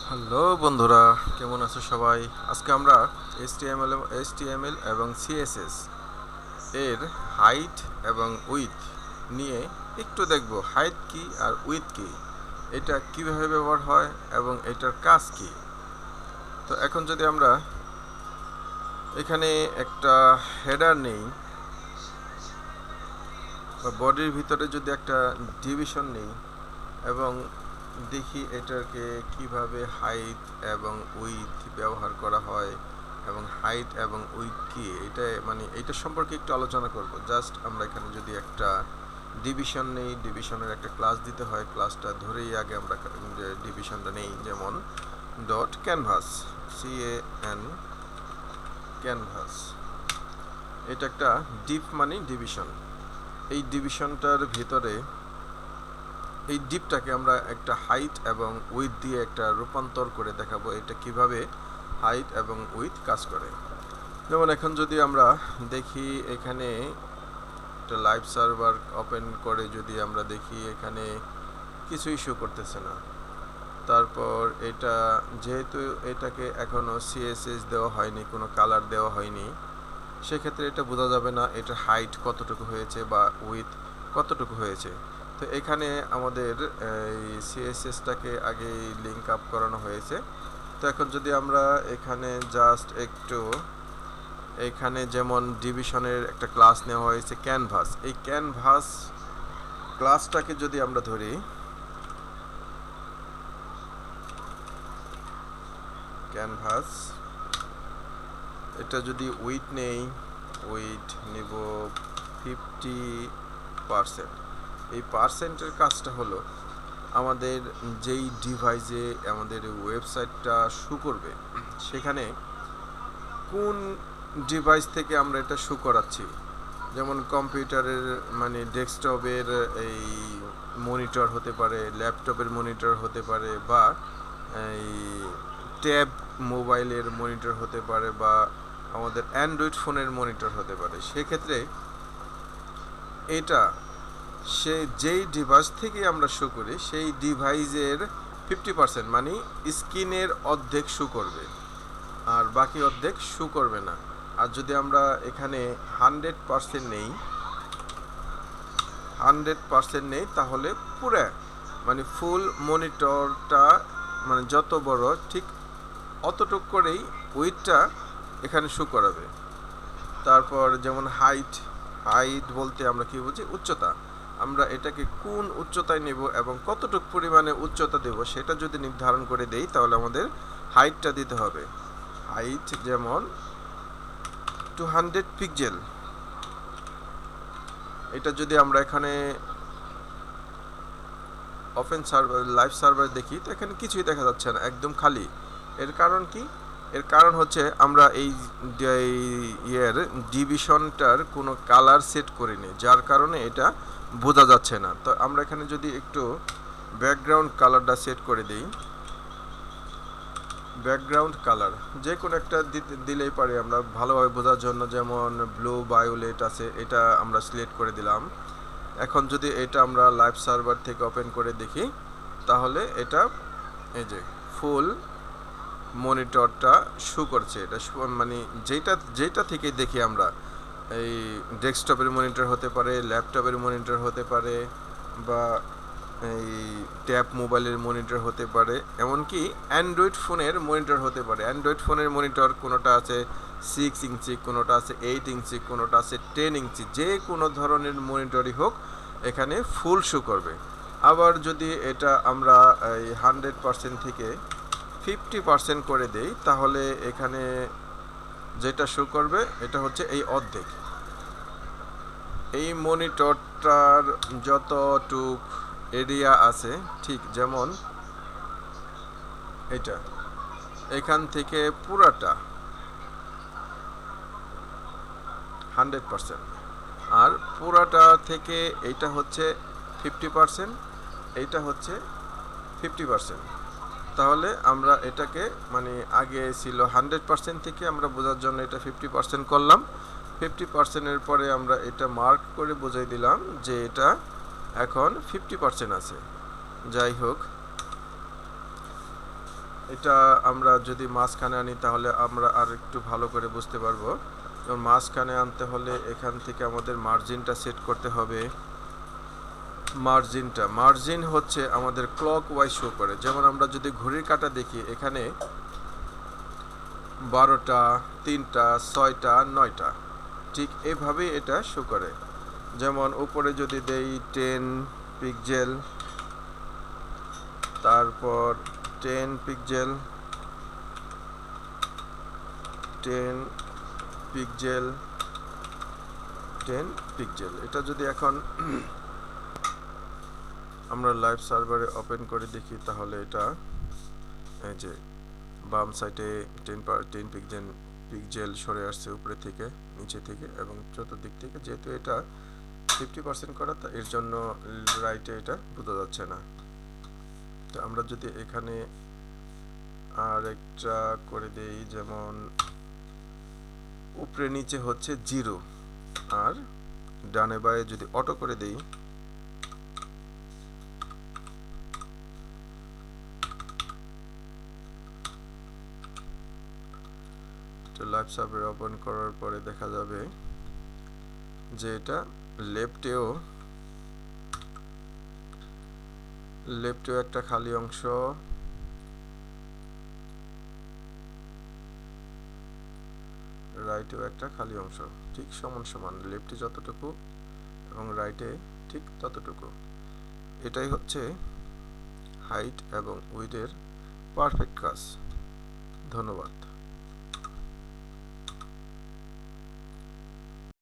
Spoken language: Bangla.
হ্যালো বন্ধুরা, কেমন আছো সবাই? আজকে আমরা এইচটিএমএল এবং সিএসএস এর হাইট এবং উইথ নিয়ে একটু দেখব। হাইট কি আর উইথ কি, এটা কিভাবে ব্যবহার হয় এবং এটার কাজ কি। তো এখন যদি আমরা এখানে একটা হেডার নেই বা বডির ভিতরে যদি একটা ডিভিশন নেই এবং দেখি এটাকে কিভাবে হাইট এবং উইথ ব্যবহার করা হয় এবং হাইট এবং উইথ কি, এটা সম্পর্কে একটু আলোচনা করব। জাস্ট আমরা এখানে যদি একটা ডিভিশন নেই, ডিভিশনের একটা ক্লাস দিতে হয়, ক্লাসটা ধরেই আগে আমরা ডিভিশনটা নেই, যেমন ডট ক্যানভাস, CAN ক্যানভাস। এটা একটা ডিপ মানে ডিভিশন। এই ডিভিশনটার ভিতরে এই ডিপটাকে আমরা একটা হাইট এবং উইথ দিয়ে একটা রূপান্তর করে দেখাবো এটা কিভাবে হাইট এবং উইথ কাজ করে। যেমন এখন যদি আমরা দেখি এখানে একটা লাইভ সার্ভার ওপেন করে যদি আমরা দেখি এখানে কিছুই শো করতেছে না। তারপর এটা যেহেতু এটাকে এখনও CSS দেওয়া হয়নি, কোনো কালার দেওয়া হয়নি, সেক্ষেত্রে এটা বোঝা যাবে না এটা হাইট কতটুকু হয়েছে বা উইথ কতটুকু হয়েছে। তো এখানে আমাদের এই সিএসএসটাকে আগে লিঙ্ক আপ করানো হয়েছে। তো এখন যদি আমরা এখানে জাস্ট একটু এখানে যেমন ডিভিশনের একটা ক্লাস নেওয়া হয়েছে ক্যানভাস, এই ক্যানভাস ক্লাসটাকে যদি আমরা ধরি, ক্যানভাস এটা যদি উইথ নেই, উইথ নিব 50%। এই পার্সেন্টের কাজটা হলো আমাদের যেই ডিভাইসে আমাদের ওয়েবসাইটটা শো করবে সেখানে কোন ডিভাইস থেকে আমরা এটা শো করাচ্ছি। যেমন কম্পিউটারের মানে ডেস্কটপের এই মনিটর হতে পারে, ল্যাপটপের মনিটর হতে পারে, বা এই ট্যাব মোবাইলের মনিটর হতে পারে, বা আমাদের অ্যান্ড্রয়েড ফোনের মনিটর হতে পারে। সেক্ষেত্রে এটা যেই ডিভাইস থেকে আমরা শো করি সেই ডিভাইসের 50% মানে স্ক্রিনের অর্ধেক শো করবে আর বাকি অর্ধেক শো করবে না। আর যদি আমরা এখানে 100% নেই, 100% নেই, তাহলে পুরো মানে ফুল মনিটরটা মানে যত বড় ঠিক অতটুক করেই উইথটা এখানে শো করাবে। তারপর যেমন হাইট, হাইট বলতে আমরা কি বুঝি? উচ্চতা। আমরা এটাকে কোন উচ্চতায় নেব এবং কতটুকু পরিমাণে উচ্চতা দেব সেটা যদি নির্ধারণ করে দেই তাহলে আমাদের হাইটটা দিতে হবে। হাইট যেমন 200 পিক্সেল। এটা যদি আমরা এখানে ওপেন সার্ভার লাইভ সার্ভার দেখি তো এখানে কিছুই দেখা যাচ্ছে না, একদম খালি। এর কারণ কি? এর কারণ হচ্ছে আমরা এই ডিভিশনটার কোনো কালার সেট করিনি, যার কারণে এটা বোঝা যাচ্ছে না। তো আমরা এখানে যদি একটু ব্যাকগ্রাউন্ড কালারটা সেট করে দিই, ব্যাকগ্রাউন্ড কালার যে কোনো একটা দিলেই পারে আমরা ভালোভাবে বোঝার জন্য। যেমন ব্লু ভায়োলেট আছে, এটা আমরা সিলেক্ট করে দিলাম। এখন যদি এটা আমরা লাইভ সার্ভার থেকে ওপেন করে দেখি তাহলে এটা এই যে ফুল মনিটরটা শো করছে। এটা মানে যেটা থেকে দেখি আমরা, এই ডেস্কটপের মনিটর হতে পারে, ল্যাপটপের মনিটর হতে পারে, বা এই ট্যাব মোবাইলের মনিটর হতে পারে, এমনকি অ্যান্ড্রয়েড ফোনের মনিটর হতে পারে। অ্যান্ড্রয়েড ফোনের মনিটর কোনোটা আছে 6 ইঞ্চি, কোনোটা আছে 8 ইঞ্চি, কোনোটা আছে 10 ইঞ্চি, যে কোনো ধরনের মনিটরই হোক এখানে ফুল শো করবে। আবার যদি এটা আমরা এই 100% থেকে 50% করে দেই তাহলে এখানে যেটা শো করবে এটা হচ্ছে এই অর্ধেক। এই মনিটরটার যতটুক এরিয়া আছে, ঠিক যেমন এটা এখান থেকে পুরাটা 100%, আর পুরাটা থেকে এইটা হচ্ছে 50%, এইটা হচ্ছে 50%। তাহলে আমরা এটাকে মানে আগে ছিল 100% থেকে আমরা বোঝার জন্য এটা 50% করলাম। 50%-এর পরে আমরা এটা মার্ক করে বোঝাই দিলাম যে এটা এখন 50% আছে। যাই হোক, এটা আমরা যদি মাঝখানে আনি তাহলে আমরা আর একটু ভালো করে বুঝতে পারবো। যেমন মাঝখানে আনতে হলে এখান থেকে আমাদের মার্জিনটা সেট করতে হবে। মার্জিন হচ্ছে আমাদের ক্লক ওয়াইজ শো করে। যেমন আমরা যদি ঘড়ির কাঁটা দেখি, এখানে 12টা, 3টা, 6টা, 9টা, ঠিক এভাবেই এটা শো করে। যেমন উপরে যদি দেই 10 পিক্সেল, তারপর 10 পিক্সেল, 10 পিক্সেল, 10 পিক্সেল, এটা যদি এখন আমরা লাইভ সার্ভারে ওপেন করে দেখি তাহলে এটা এই যে বাম সাইডে 10 পিক্সেল সরে আসছে উপরে থেকে, নিচে থেকে এবং চতুর্দিক থেকে। যেহেতু এটা 50% করা, তা এর জন্য রাইটে এটা বোঝা যাচ্ছে না। তো আমরা যদি এখানে আর একটা করে দেই, যেমন উপরে নিচে হচ্ছে 0, আর ডানে বায়ে যদি অটো করে দেই, লাইভ সার্ভার ওপেন করার পরে দেখা যাবে যে এটা লেফটেও একটা খালি অংশ, রাইটেও একটা খালি অংশ, ঠিক সমান সমান, লেফটে যতটুকু এবং রাইটে ঠিক ততটুকু। এটাই হচ্ছে হাইট এবং উইডথের পারফেক্ট কাজ। ধন্যবাদ।